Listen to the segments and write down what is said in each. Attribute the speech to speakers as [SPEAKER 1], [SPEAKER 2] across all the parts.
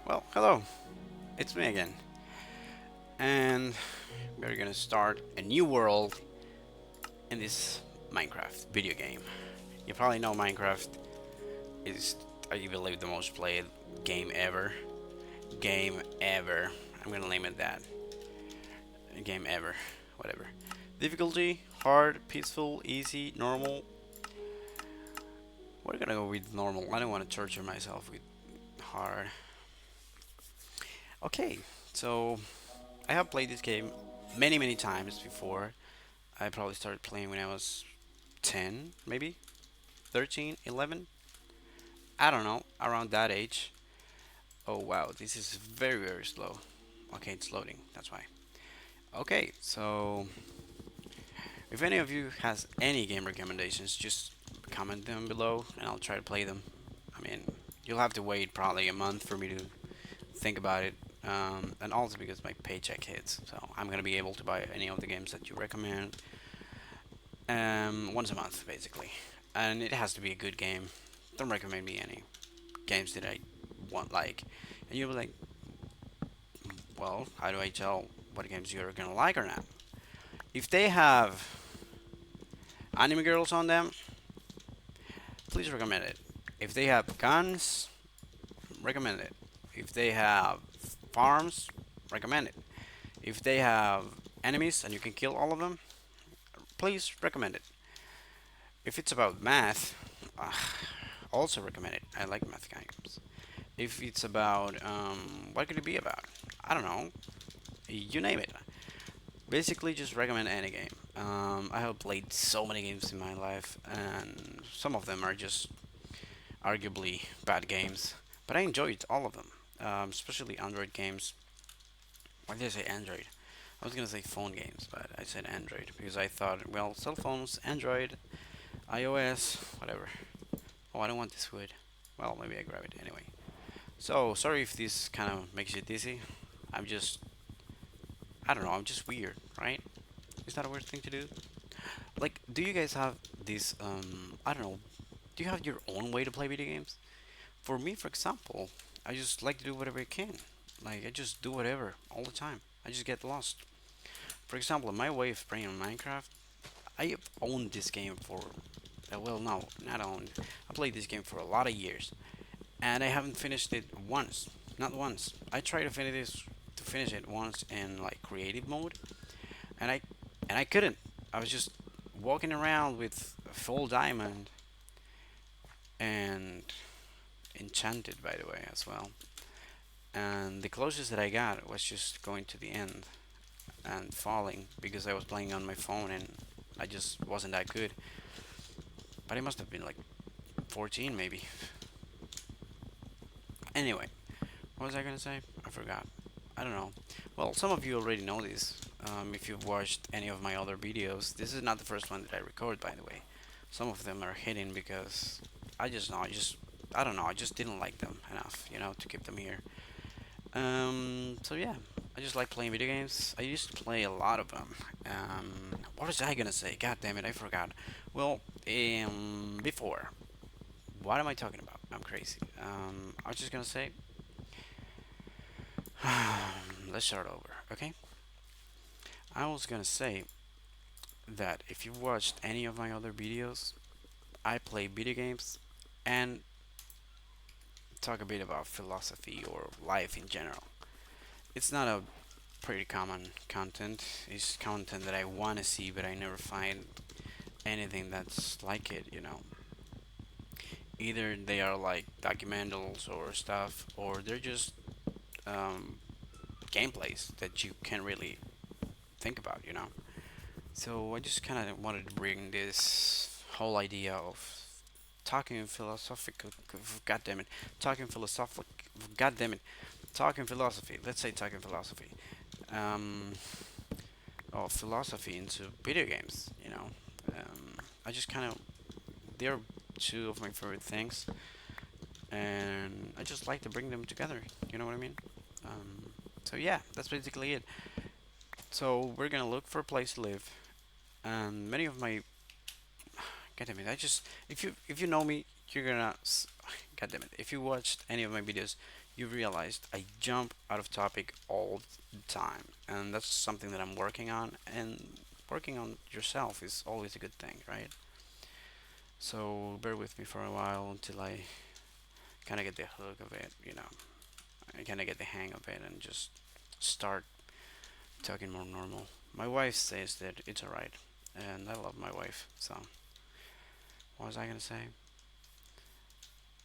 [SPEAKER 1] Well, hello, it's me again, and we're gonna start a new world in this Minecraft video game. You probably know Minecraft is, I believe, the most played game ever. Game ever. I'm gonna name it that. Game ever. Whatever. Difficulty: hard, peaceful, easy, normal. We're gonna go with normal. I don't want to torture myself with hard. Okay, so I have played this game many times before. I probably started playing when I was 10, maybe 13, 11. I don't know, around that age. Oh wow, this is very slow. Okay, it's loading, that's why. Okay, so if any of you has any game recommendations, just comment them below and I'll try to play them. I mean, you'll have to wait probably a month for me to think about it. And also because my paycheck hits, so I'm gonna be able to buy any of the games that you recommend once a month, basically. And it has to be a good game. Don't recommend me any games that I want like. And you'll be like, well, how do I tell what games you're gonna like or not? If they have anime girls on them, please recommend it. If they have guns, recommend it. If they have farms, recommend it. If they have enemies and you can kill all of them, please recommend it. If it's about math, also recommend it. I like math games. If it's about, what could it be about? I don't know. You name it. Basically, just recommend any game. I have played so many games in my life, and some of them are just arguably bad games, but I enjoyed all of them, especially Android games. Why did I say Android? I was gonna say phone games, but I said Android because I thought, well, cell phones, Android, iOS, whatever. Oh, I don't want this wood. Well, maybe I grab it anyway. So, sorry if this kind of makes you dizzy. I'm just, I don't know, I'm just weird, right? Is that a weird thing to do? Like, do you guys have this, I don't know, do you have your own way to play video games? For me, for example, I just like to do whatever I can. Like, I just do whatever all the time. I just get lost. For example, my way of playing on Minecraft, I have owned this game for, well, no, not owned. I played this game for a lot of years, and I haven't finished it once. Not once. I tried to finish it once in like creative mode, and I couldn't. I was just walking around with full diamond and enchanted, by the way, as well. And the closest that I got was just going to the end and falling because I was playing on my phone and I just wasn't that good. But it must have been like 14 maybe. Anyway, what was I gonna say? I forgot. I don't know. Well, some of you already know this. If you've watched any of my other videos, this is not the first one that I record, by the way. Some of them are hidden because I just know, I don't know, I just didn't like them enough, to keep them here. So yeah, I just like playing video games. I used to play a lot of them. What was I gonna say? God damn it, I forgot. Well, before, what am I talking about? I'm crazy. I was just gonna say, let's start over, okay? I was gonna say that if you watched any of my other videos, I play video games and talk a bit about philosophy or life in general. It's not a pretty common content. It's content that I want to see, but I never find anything that's like it. Either they are like documentals or stuff, or they're just um, gameplays that you can't really think about. So I just kind of wanted to bring this whole idea of talking philosophical. God damn it, talking philosophical. God damn it, talking philosophy. Let's say talking philosophy. Um, of philosophy into video games. I just kind of they're two of my favorite things, and I just like to bring them together. You know what I mean? So yeah, that's basically it. So we're gonna look for a place to live, and many of my God damn it, I just if you know me, you're gonna God damn it. If you watched any of my videos, you realized I jump out of topic all the time, and that's something that I'm working on. And working on yourself is always a good thing, right? So bear with me for a while until I kind of get the hook of it, I kind of get the hang of it and just start talking more normal. My wife says that it's alright, and I love my wife. So, what was I gonna say?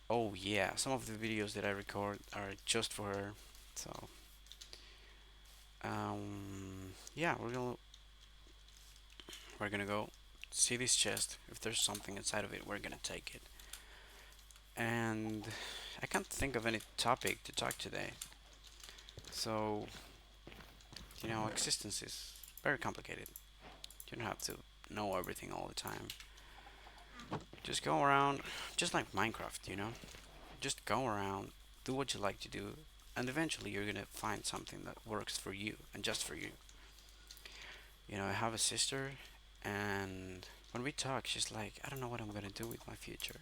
[SPEAKER 1] Oh yeah, some of the videos that I record are just for her. So, yeah, we're gonna go see this chest. If there's something inside of it, we're gonna take it. And I can't think of any topic to talk today. So, existence is very complicated. You don't have to know everything all the time. Just go around, just like Minecraft, Just go around, do what you like to do, and eventually you're gonna find something that works for you and just for you. I have a sister, and when we talk, she's like, I don't know what I'm gonna do with my future.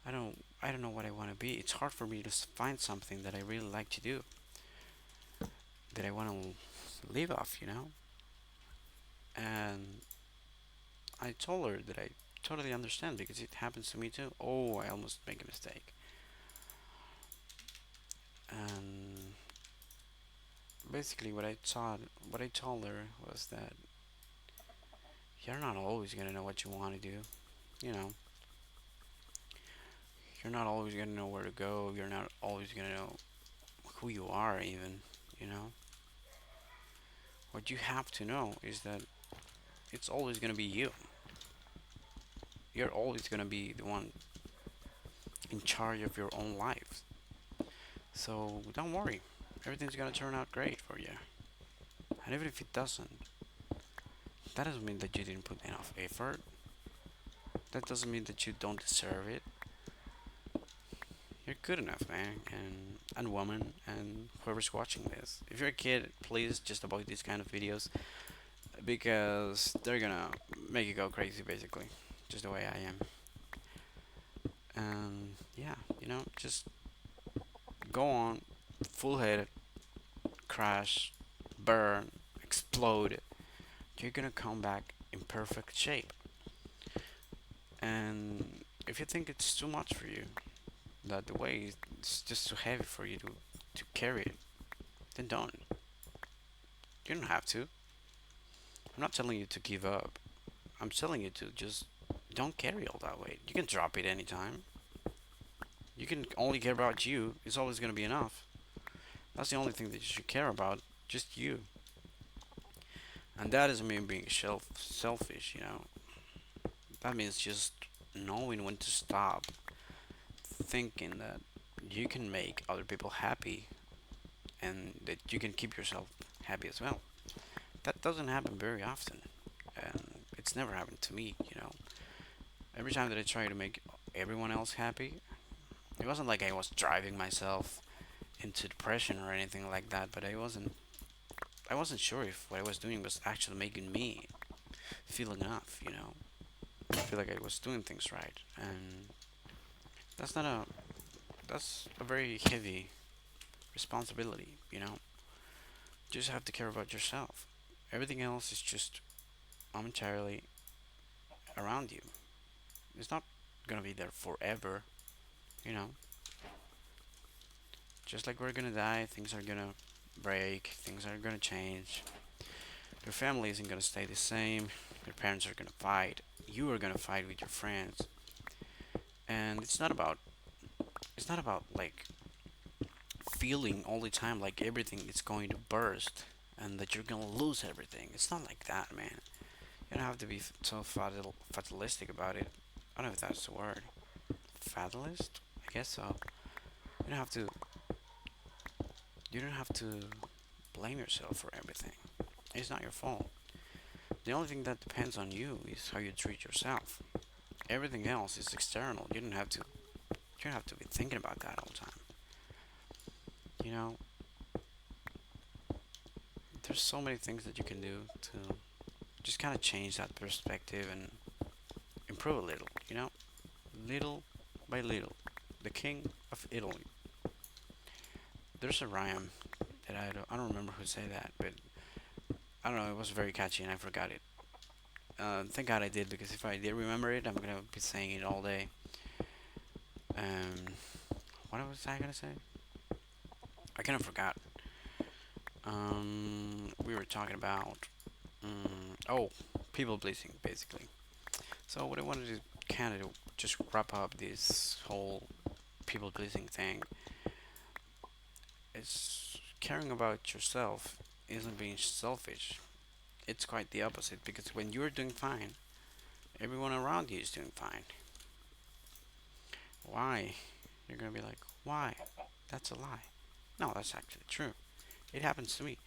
[SPEAKER 1] I don't know what I want to be. It's hard for me to find something that I really like to do, that I want to live off. And I told her that I totally understand because it happens to me too. Oh, I almost make a mistake. And basically, what I told her was that you're not always gonna know what you want to do. You know, you're not always gonna know where to go. You're not always gonna know who you are, even. You know, what you have to know is that it's always gonna be you. You're always gonna be the one in charge of your own life. So don't worry, everything's gonna turn out great for you. And even if it doesn't, that doesn't mean that you didn't put enough effort. That doesn't mean that you don't deserve it. You're good enough, man, and woman, and whoever's watching this. If you're a kid, please just avoid these kind of videos because they're gonna make you go crazy, basically, just the way I am. And yeah, just go on, full head, crash, burn, explode. You're gonna come back in perfect shape. And if you think it's too much for you, that the way is just too heavy for you to carry it, then don't. You don't have to. I'm not telling you to give up. I'm telling you to just don't carry all that weight. You can drop it anytime. You can only care about you. It's always going to be enough. That's the only thing that you should care about. Just you. And that doesn't mean being selfish. That means just knowing when to stop thinking that you can make other people happy and that you can keep yourself happy as well. That doesn't happen very often, and it's never happened to me. Every time that I try to make everyone else happy, it wasn't like I was driving myself into depression or anything like that, but I wasn't sure if what I was doing was actually making me feel enough. I feel like I was doing things right, and that's not a that's a very heavy responsibility. You just have to care about yourself. Everything else is just momentarily around you. It's not gonna be there forever, you know. Just like we're gonna die, things are gonna break, things are gonna change. Your family isn't gonna stay the same. Your parents are gonna fight. You are gonna fight with your friends. And it's not about like feeling all the time like everything is going to burst and that you're gonna lose everything. It's not like that, man. You don't have to be so fatalistic about it. I don't know if that's the word. Fatalist? I guess so. You don't have to. You don't have to blame yourself for everything. It's not your fault. The only thing that depends on you is how you treat yourself. Everything else is external. You don't have to. You don't have to be thinking about that all the time. You know, there's so many things that you can do to just kind of change that perspective and improve a little. Little by little. The king of Italy. There's a rhyme that I don't remember who said that, but I don't know. It was very catchy and I forgot it. Thank God I did because if I did remember it, I'm gonna be saying it all day. Um, what was I gonna say? I kind of forgot. We were talking about oh, people pleasing basically. So what I wanted to kind of just wrap up this whole people pleasing thing is caring about yourself isn't being selfish. It's quite the opposite because when you're doing fine, everyone around you is doing fine. Why? You're gonna be like, why? That's a lie. No, that's actually true. It happens to me.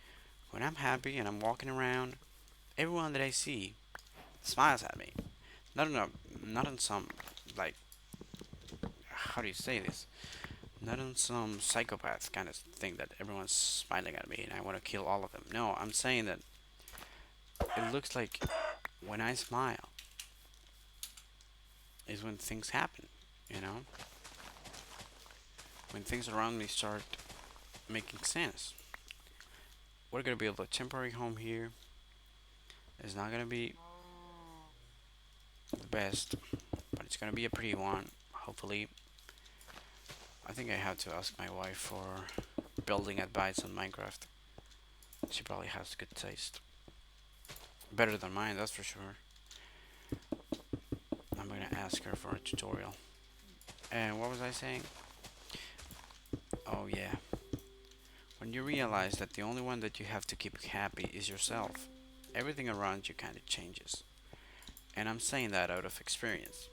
[SPEAKER 1] When I'm happy and I'm walking around, everyone that I see smiles at me. Not in a, not in some like, how do you say this? Not in some psychopath kind of thing that everyone's smiling at me and I want to kill all of them. No, I'm saying that it looks like when I smile is when things happen. You know, when things around me start making sense. We're gonna build a temporary home here. It's not gonna be the best, but it's gonna be a pretty one. Hopefully, I think I have to ask my wife for building advice on Minecraft. She probably has good taste. Better than mine, that's for sure. I'm gonna ask her for a tutorial. And what was I saying? Oh, yeah. When you realize that the only one that you have to keep happy is yourself, everything around you kind of changes. And I'm saying that out of experience.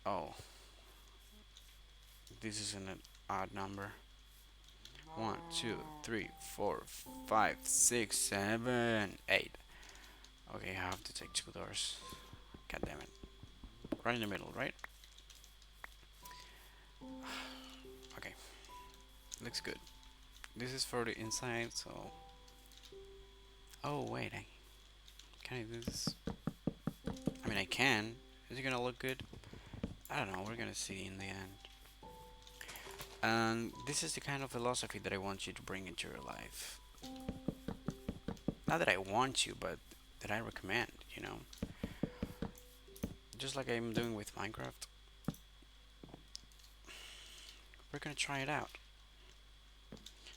[SPEAKER 1] Oh, this is an odd number. One, two, three, four, five, six, seven, eight. Okay, I have to take two doors. God damn it. Right in the middle, right? Okay, looks good. This is for the inside, so. Oh, wait, can I do this? I mean, I can. Is it gonna look good? I don't know, we're gonna see in the end. And this is the kind of philosophy that I want you to bring into your life. Not that I want you, but that I recommend, you know? Just like I'm doing with Minecraft. We're gonna try it out.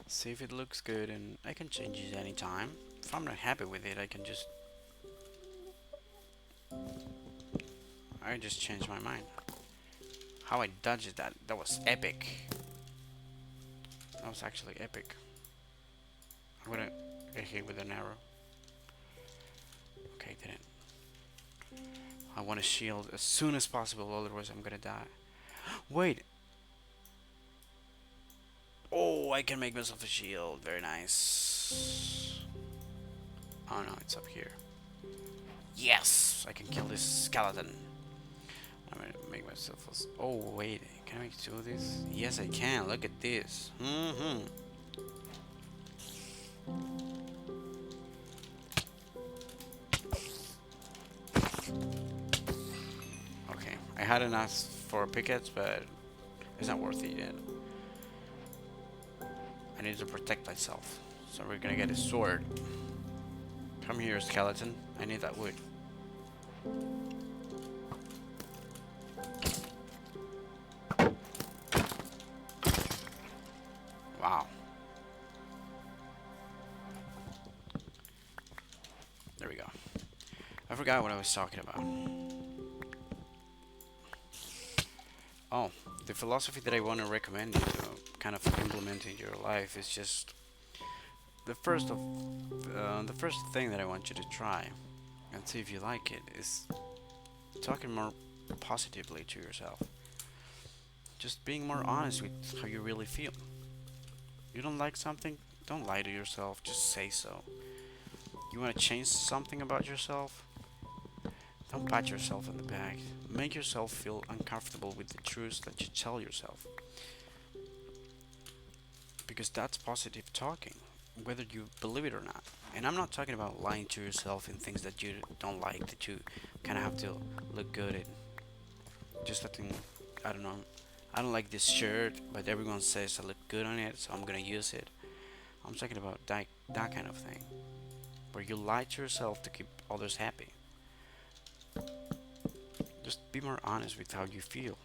[SPEAKER 1] See if it looks good, and I can change it anytime. If I'm not happy with it, I just change my mind. How I dodged that, that was epic. That was actually epic. I'm gonna get hit with an arrow. Okay, didn't. I want to shield as soon as possible, otherwise I'm gonna die. Wait. Oh, I can make myself a shield. Very nice. Oh no, it's up here. Yes, I can kill this skeleton. I'm gonna make myself a. Oh wait, can I make two of these? Yes, I can. Look at this. Okay, I had enough for a pickaxe, but it's not worth it yet. I need to protect myself, so we're gonna get a sword. Come here, skeleton. I need that wood. Wow. There we go. I forgot what I was talking about. Oh, the philosophy that I want to recommend you to kind of implement in your life is just the first thing that I want you to try and see if you like it is talking more positively to yourself. Just being more honest with how you really feel. You don't like something? Don't lie to yourself. Just say so. You want to change something about yourself? Don't pat yourself on the back. Make yourself feel uncomfortable with the truths that you tell yourself. Because that's positive talking, whether you believe it or not. And I'm not talking about lying to yourself in things that you don't like, that you kind of have to look good at. Just letting, I don't know, I don't like this shirt, but everyone says I look good on it, so I'm gonna use it. I'm talking about that kind of thing, where you lie to yourself to keep others happy. Just be more honest with how you feel.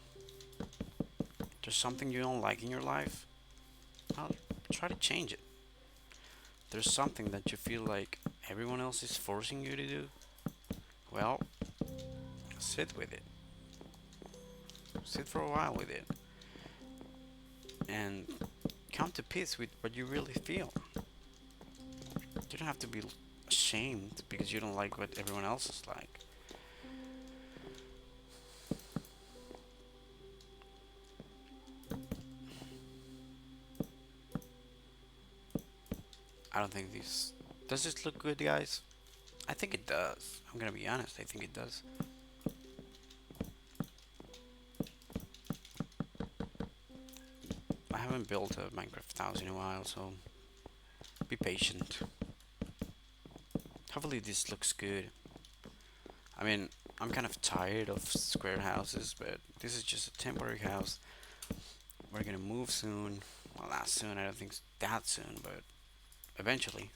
[SPEAKER 1] There's something you don't like in your life, well, try to change it. There's something that you feel like everyone else is forcing you to do, well, sit with it. Sit for a while with it and come to peace with what you really feel. You don't have to be ashamed because you don't like what everyone else is like. I don't think this. Does this look good, guys? I think it does. I'm gonna be honest, I think it does. I haven't built a Minecraft house in a while, so be patient. Hopefully, this looks good. I mean, I'm kind of tired of square houses, but this is just a temporary house. We're gonna move soon. Well, not soon, I don't think that soon, but eventually.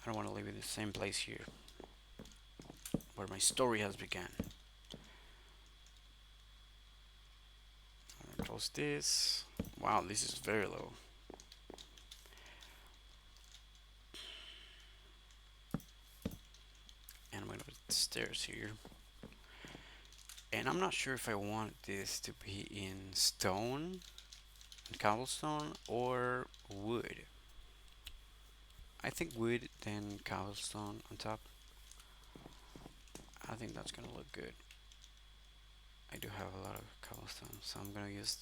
[SPEAKER 1] I don't want to live in the same place here where my story has begun. Close this. Wow, this is very low. And I'm gonna put the stairs here. And I'm not sure if I want this to be in stone and cobblestone or wood. I think wood then cobblestone on top. I think that's gonna look good. I do have a lot of cobblestone, so I'm gonna use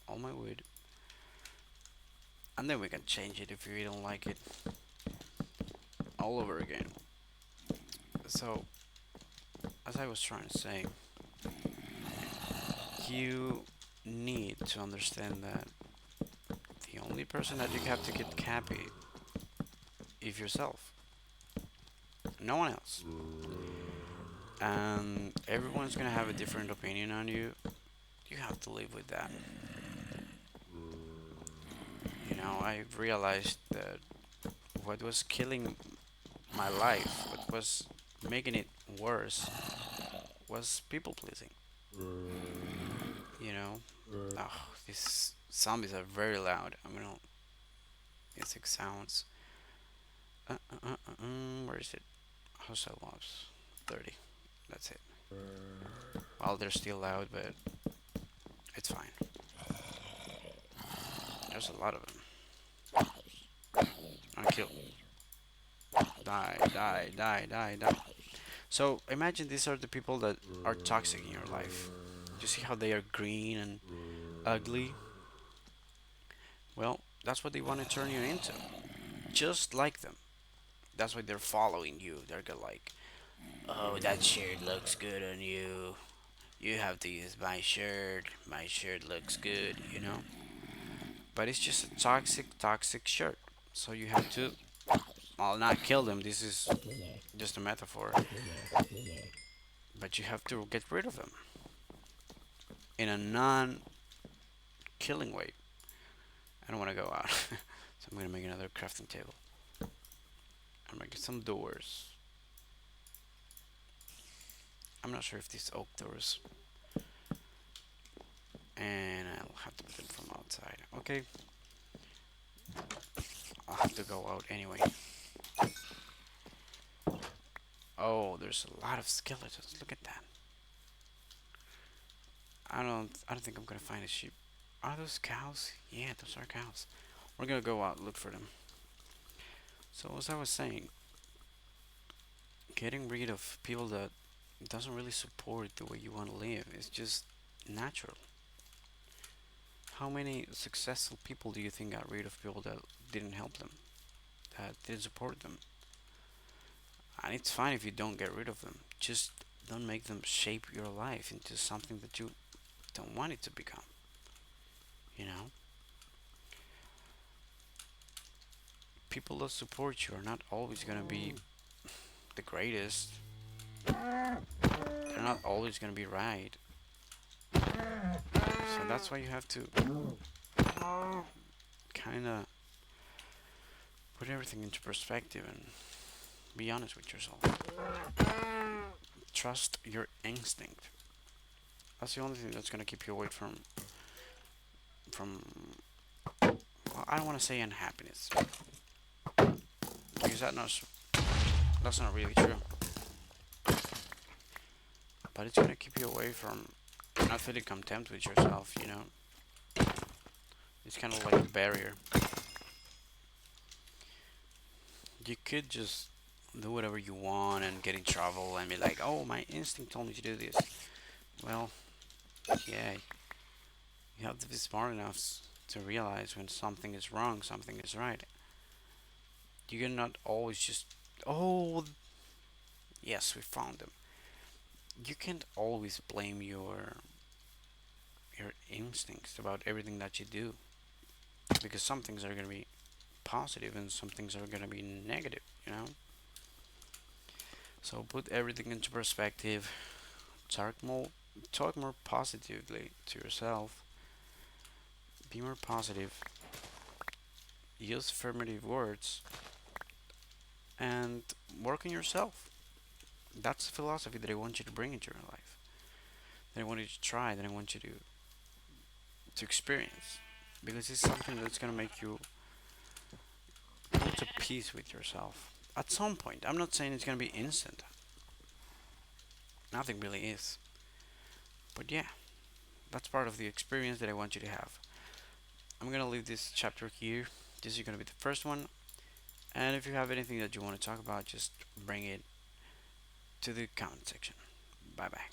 [SPEAKER 1] all my wood. And then we can change it if we don't like it all over again. So, as I was trying to say, you need to understand that the only person that you have to get happy is yourself, no one else. And everyone's gonna have a different opinion on you. You have to live with that. You know, I realized that what was killing my life, what was making it worse, was people pleasing. You know, oh, these zombies are very loud. I'm gonna music sounds. Where is it? Hostile mobs. 30. That's it. Well, they're still loud, but it's fine. There's a lot of them. I kill. Die, die, die, die, die. So imagine these are the people that are toxic in your life. You see how they are green and ugly? Well, that's what they want to turn you into. Just like them. That's why they're following you. They're like, oh, that shirt looks good on you. You have to use my shirt. My shirt looks good, you know? But it's just a toxic, toxic shirt. So you have to, well, not kill them. This is just a metaphor. But you have to get rid of them in a non killing way. I don't want to go out. So I'm going to make another crafting table. I'm going to get some doors. I'm not sure if these oak doors. And I'll have to put them from outside. Okay. I'll have to go out anyway. Oh, there's a lot of skeletons. Look at that. I don't think I'm gonna find a sheep. Are those cows? Yeah, those are cows. We're gonna go out and look for them. So as I was saying, getting rid of people that doesn't really support the way you want to live is just natural. How many successful people do you think got rid of people that didn't help them, that didn't support them? And it's fine if you don't get rid of them. Just don't make them shape your life into something that you don't want it to become. You know? People that support you are not always gonna be the greatest. They're not always gonna be right. So that's why you have to kind of put everything into perspective and be honest with yourself. Trust your instinct. That's the only thing that's gonna keep you away from. Well, I don't want to say unhappiness because that's not really true. But it's gonna keep you away from not feeling contempt with yourself. It's kind of like a barrier. You could just do whatever you want and get in trouble and be like, "Oh, my instinct told me to do this." Well, yeah, you have to be smart enough to realize when something is wrong, something is right. You cannot always just, oh, yes, we found them. You can't always blame your instincts about everything that you do because some things are gonna be positive and some things are gonna be negative. So put everything into perspective. Talk more, talk more positively to yourself. Be more positive. Use affirmative words and work on yourself. That's the philosophy that I want you to bring into your life. That I want you to try. That I want you to experience because it's something that's gonna make you come to peace with yourself at some point. I'm not saying it's gonna be instant. Nothing really is. But yeah, that's part of the experience that I want you to have. I'm gonna leave this chapter here. This is gonna be the first one. And if you have anything that you want to talk about, just bring it to the comment section. Bye bye.